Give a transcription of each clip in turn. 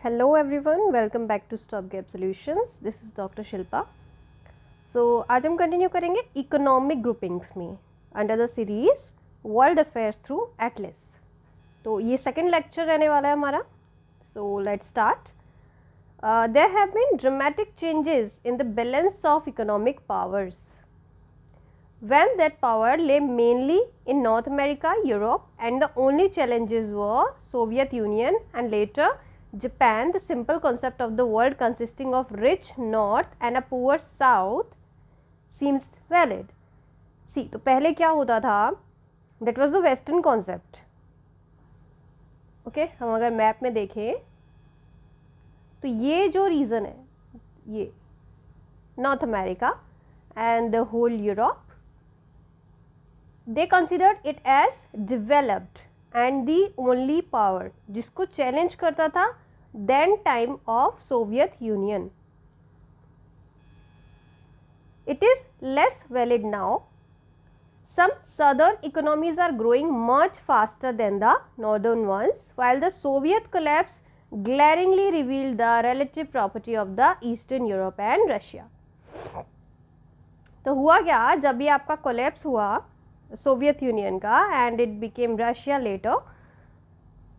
Hello everyone, welcome back to StopGap Solutions. This is Dr. Shilpa. आज हम continue करेंगे economic groupings में under the series world affairs through atlas. तो ये second lecture रहने वाला है हमारा. So let's start. There have been dramatic changes in the balance of economic powers when that power lay mainly in North America, Europe, and the only challenges were Soviet Union and later Japan. The simple concept of the world consisting of rich north and a poor south seems valid. See, तो पहले क्या होता था? That was the western concept. Okay, हम अगर map में देखें तो ये जो रीजन है, ये north America and the whole Europe, they considered it as developed and the only power जिसको चैलेंज करता था then time of Soviet Union. It is less valid now. Some southern economies are growing much faster than the northern ones, while the Soviet collapse glaringly revealed the relative property of the Eastern Europe and Russia. तो हुआ क्या, जब ये आपका collapse हुआ Soviet Union का and it became Russia later,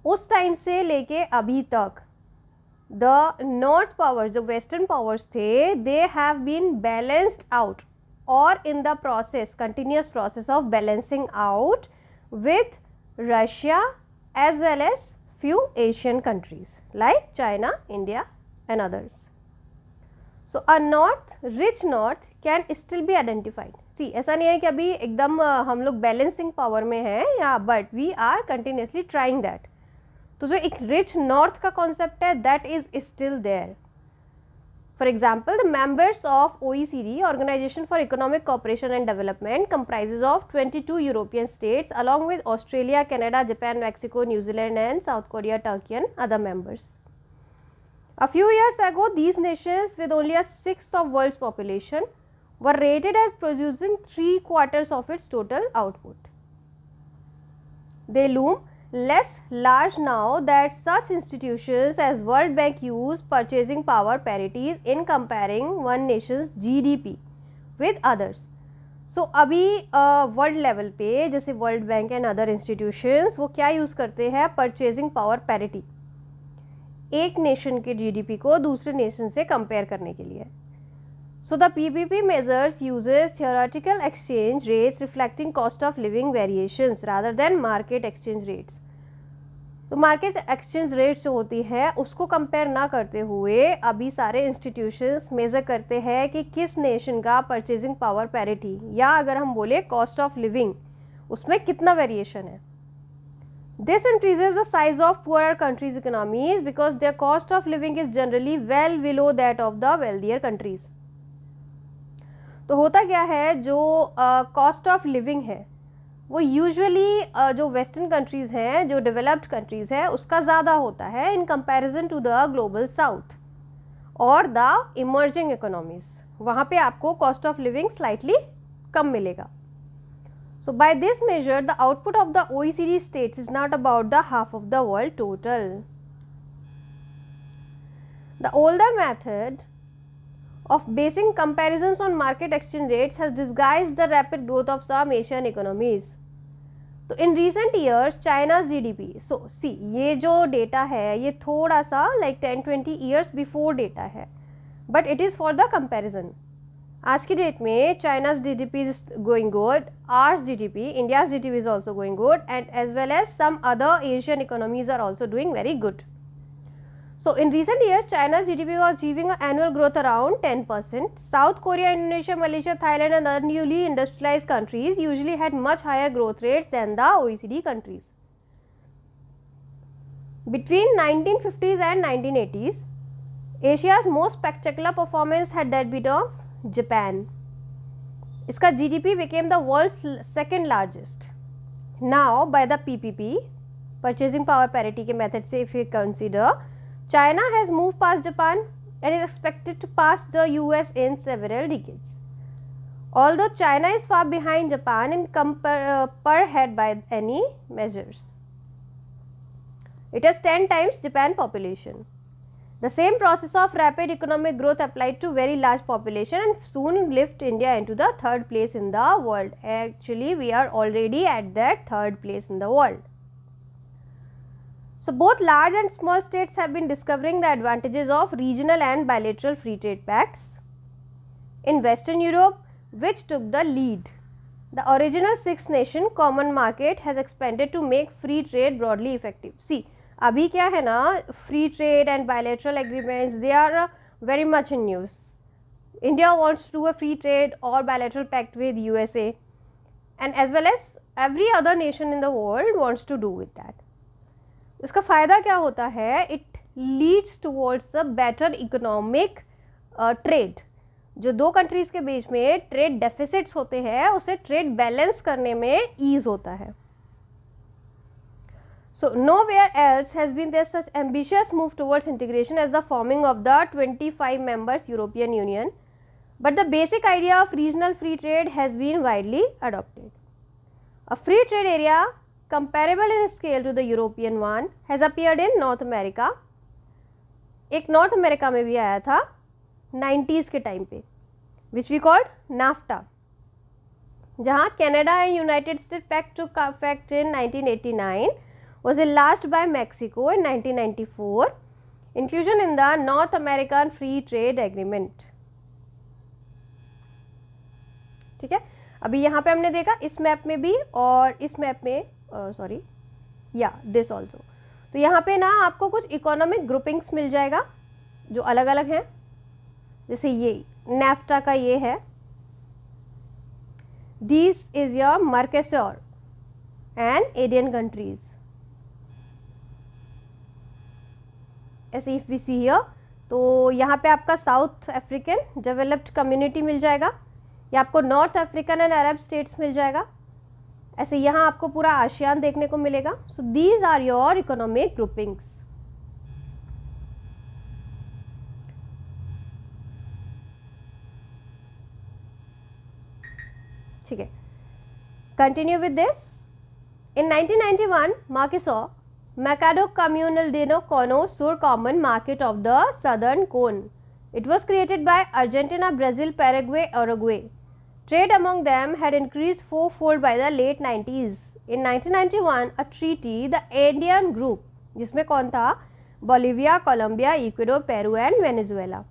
उस time से लेके अभी तक द नॉर्थ पावर्स, जो वेस्टर्न पावर्स थे, they have been balanced out और in the process, continuous process of balancing out with Russia as well as few Asian countries like China, India and others. So a north, rich north can still be identified. See, ऐसा नहीं है कि अभी एकदम हम लोग balancing power में हैं या, but we are continuously trying that. तो जो एक रिच नॉर्थ का कॉन्सेप्ट है, that is still there. For example, the members of OECD, organisation for economic cooperation and development, comprises of 22 European states along with Australia, Canada, Japan, Mexico, New Zealand and South Korea, Turkey and other members. A few years ago, these nations with only a sixth of world's population were rated as producing 3/4 of its total output. They loom less large now that such institutions as World Bank use purchasing power parities in comparing one nation's GDP with others. So अभी world level पे जैसे world bank and other institutions वो क्या use करते हैं, purchasing power parity, एक nation के GDP को दूसरे नेशन से कंपेयर करने के लिए. So the PPP measures uses theoretical exchange rates reflecting cost of living variations rather than market exchange rates. तो मार्केट एक्सचेंज रेट्स जो होती है उसको कंपेयर ना करते हुए अभी सारे इंस्टीट्यूशंस मेजर करते हैं कि किस नेशन का परचेजिंग पावर पैरिटी, या अगर हम बोले कॉस्ट ऑफ लिविंग, उसमें कितना वेरिएशन है. This increases the size of poorer countries' economies because their cost of living is generally well below that of the wealthier countries. तो होता क्या है, जो कॉस्ट ऑफ लिविंग है वो यूजुअली जो वेस्टर्न कंट्रीज़ हैं, जो डेवलप्ड कंट्रीज़ हैं, उसका ज़्यादा होता है in comparison to the global south और द इमर्जिंग इकोनॉमीज़. वहाँ पे आपको कॉस्ट ऑफ लिविंग स्लाइटली कम मिलेगा. So by this measure, the output of the OECD states is not about the half of the world total. The older method of basing comparisons on market exchange rates has disguised the rapid growth of some Asian economies. So in recent years, China's GDP. So see, ये जो data है ये थोड़ा सा like 10-20 years before data है, but it is for the comparison. आज की date में China's GDP is going good, ours GDP, India's GDP is also going good, and as well as some other Asian economies are also doing very good. So in recent years China's GDP was achieving annual growth around 10%. South Korea, Indonesia, Malaysia, Thailand and other newly industrialise countries usually had much higher growth rates than the OECD countries. Between 1950s and 1980s, Asia's most spectacular performance had that bit of Japan. इसका GDP became the world's second largest. Now by the PPP, purchasing power parity के method से if we consider, China has moved past Japan and is expected to pass the US in several decades. Although China is far behind Japan in per head by any measures. It has 10 times Japan population. The same process of rapid economic growth applied to very large population and soon lift India into the third place in the world. Actually, we are already at that third place in the world. So, both large and small states have been discovering the advantages of regional and bilateral free trade pacts. In Western Europe, which took the lead, the original six nation common market has expanded to make free trade broadly effective. See, अभी क्या है ना, free trade and bilateral agreements they are very much in news. India wants to do a free trade और bilateral pact with USA and as well as every other nation in the world wants to do with that. इसका फ़ायदा क्या होता है? It leads towards a better economic trade. जो दो countries के बीच में ट्रेड डेफिसिट्स होते हैं उसे ट्रेड बैलेंस करने में ईज होता है. So, nowhere else has been there such ambitious move towards integration as the forming of the 25 members European Union, but the basic idea of regional free trade has been widely adopted. A free trade area comparable in scale to the European one has appeared in North America. एक North America में भी आया था 90s के time पे, which we called NAFTA, जहाँ Canada and United States Pact took effect in 1989. Was enlarged by Mexico in 1994, inclusion in the North American Free Trade Agreement. ठीक है, अभी यहाँ पे हमने देखा इस मैप में भी और इस मैप में सॉरी या दिस ऑल्सो. तो यहाँ पे ना आपको कुछ इकोनॉमिक ग्रुपिंग्स मिल जाएगा जो अलग अलग हैं. जैसे ये NAFTA का ये है, this is your Mercosur and Andean countries. ऐसे इफ वी सी हियर, तो यहाँ पे आपका साउथ अफ्रीकन डेवलप्ड कम्युनिटी मिल जाएगा, या आपको North African and Arab states मिल जाएगा. ऐसे यहाँ आपको पूरा आसियान देखने को मिलेगा. So these are your economic groupings. ठीक है, continue with this. In 1991 Mercosur Mercado Comunal de Cono Sur Common Market of the Southern Cone. It was created by Argentina, Brazil, Paraguay, Uruguay. Trade among them had increased fourfold by the late 90s. In 1991, a treaty, the Andean Group, जिसमें कौन था? Bolivia, Colombia, Ecuador, Peru and Venezuela.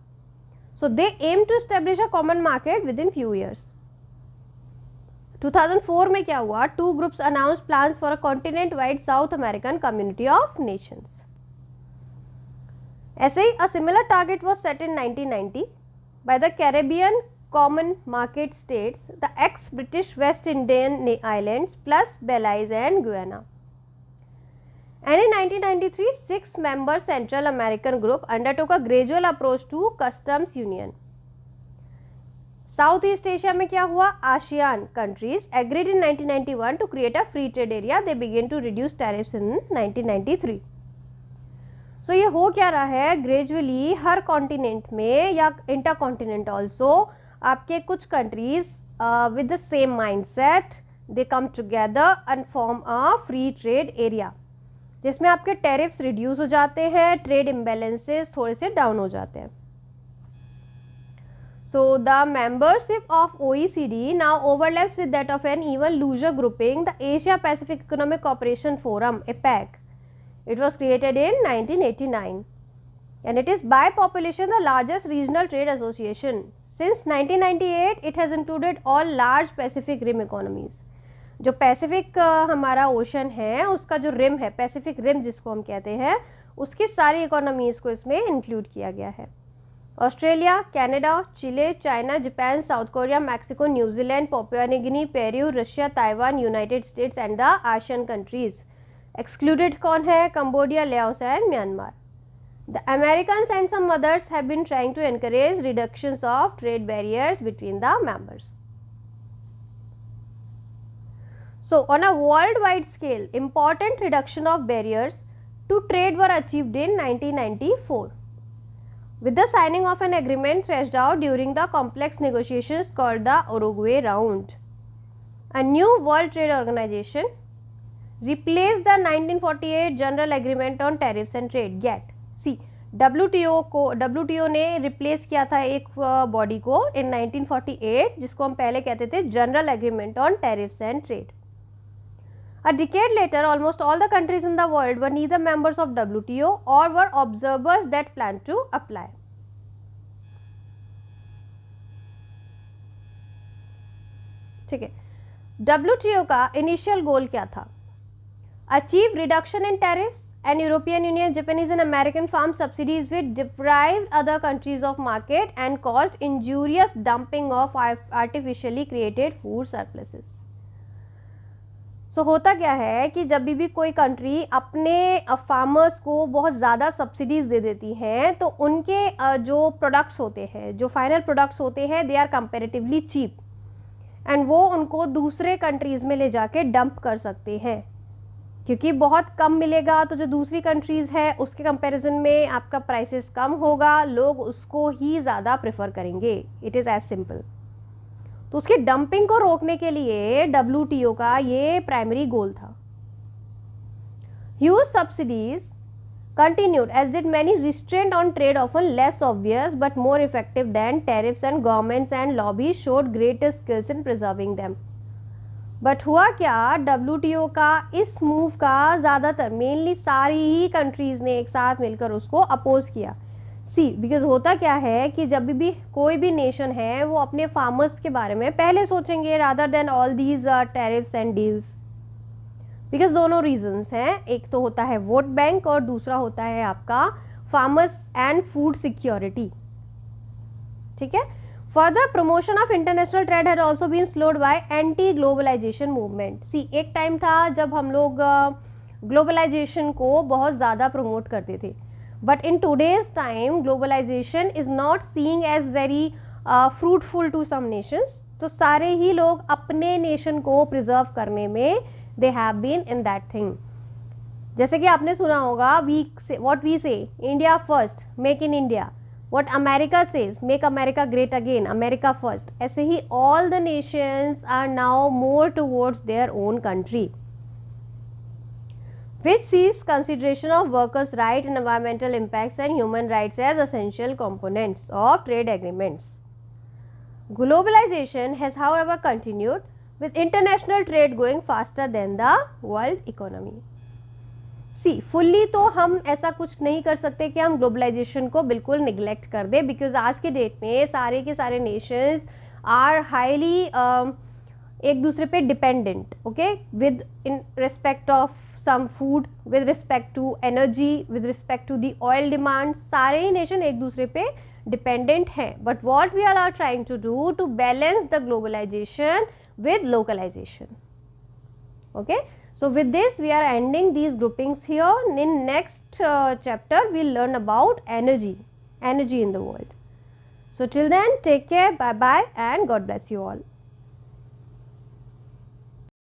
So they aimed to establish a common market within few years. 2004 में क्या हुआ? Two groups announced plans for a continent-wide South American community of nations. ऐसे ही a similar target was set in 1990 by the Caribbean Common Market States, the ex-British West Indian Islands plus Belize and Guyana. And in 1993, 6-member Central American group undertook a gradual approach to customs union. South East Asia में क्या हुआ? ASEAN countries agreed in 1991 to create a free trade area. They begin to reduce tariffs in 1993. So ये हो क्या रहा है? Gradually हर continent में या इंटर कॉन्टिनेंट ऑल्सो आपके कुछ countries with the same mindset they come together and form a free trade area, जिसमें आपके टैरिफ्स रिड्यूस हो जाते हैं, ट्रेड इम्बैलेंसेस थोड़े से डाउन हो जाते हैं. So the membership of OECD now overlaps with that of an even looser grouping, the Asia Pacific Economic Cooperation Forum, APEC. It was created in 1989 and it is by population the largest regional trade association. Since 1998 it has included all large Pacific Rim economies. जो Pacific हमारा ocean है उसका जो rim है, Pacific rim जिसको हम कहते हैं, उसकी सारी इकोनॉमीज़ को इसमें इंक्लूड किया गया है. Australia, Canada, Chile, China, Japan, South Korea, Mexico, New Zealand, Papua New Guinea, Peru, Russia, Taiwan, United States and the ASEAN countries. Excluded कौन है? Cambodia, Laos and Myanmar. The Americans and some others have been trying to encourage reductions of trade barriers between the members. So on a worldwide scale, important reduction of barriers to trade were achieved in 1994. With the signing of an agreement thrashed out during the complex negotiations called the Uruguay Round, a new World Trade Organization replaced the 1948 General Agreement on Tariffs and Trade (GATT). See, WTO ने replace किया था एक body को इन 1948 जिसको हम पहले कहते थे general agreement on tariffs and trade. A decade later, almost all the countries in the world were neither members of WTO or were observers that planned to apply. ठीक है, WTO का इनिशियल गोल क्या था? Achieve reduction in tariffs and European Union, Japanese and American farm subsidies which deprived other countries of market and caused injurious dumping of artificially created food surpluses. होता क्या है कि जब भी कोई कंट्री अपने फार्मर्स को बहुत ज़्यादा सब्सिडीज़ दे देती हैं तो उनके जो प्रोडक्ट्स होते हैं, जो फाइनल प्रोडक्ट्स होते हैं, they are comparatively cheap and वो उनको दूसरे कंट्रीज़ में ले जाके डंप कर सकते हैं क्योंकि बहुत कम मिलेगा तो जो दूसरी कंट्रीज़ है उसके कंपैरिजन में आपका प्राइसेस कम होगा, लोग उसको ही ज़्यादा प्रेफर करेंगे. It is as simple. तो उसकी डंपिंग को रोकने के लिए WTO का ये प्राइमरी गोल था. Huge subsidies continued as did many restraint on trade often less obvious but more effective than tariffs and governments and lobbies showed greater skills in preserving them. But हुआ क्या, WTO का इस move का ज़्यादातर mainly सारी ही countries ने एक साथ मिलकर उसको अपोज किया. बिकॉज होता क्या है कि जब भी कोई भी नेशन है वो अपने फार्मर्स के बारे में पहले सोचेंगे rather than all these tariffs and deals. Because दोनों रीजंस हैं, एक तो होता है वोट बैंक और दूसरा होता है आपका फार्मर्स एंड फूड सिक्योरिटी. ठीक है. Further promotion of international trade had also been slowed by anti globalisation movement. एक टाइम था जब हम लोग ग्लोबलाइजेशन को बहुत ज़्यादा प्रमोट करते थे. But in today's time, globalization is not seen as very fruitful to some nations. तो सारे ही लोग अपने नेशन को प्रिजर्व करने में they have been in that thing. जैसे कि आपने सुना होगा what we say, India first, make in India. What America says, make America great again, America first. ऐसे ही all the nations are now more towards their own country, which sees consideration of workers' rights and environmental impacts and human rights as essential components of trade agreements. Globalization has, however, continued with international trade going faster than the world economy. Fully तो हम ऐसा कुछ नहीं कर सकते कि हम globalisation को बिल्कुल निगलेक्ट कर दें, बिकॉज आज के डेट में सारे के सारे नेशंस आर हाईली एक दूसरे पे dependent. Okay, with in respect of some food, with respect to energy, with respect to the oil demand, सारे ही नेशन एक दूसरे पे डिपेंडेंट हैं. But what we are trying to do to balance the globalisation with localization. Okay, so with this we are ending these groupings here. In next chapter we'll learn about energy in the world. So till then, take care, bye bye, and God bless you all.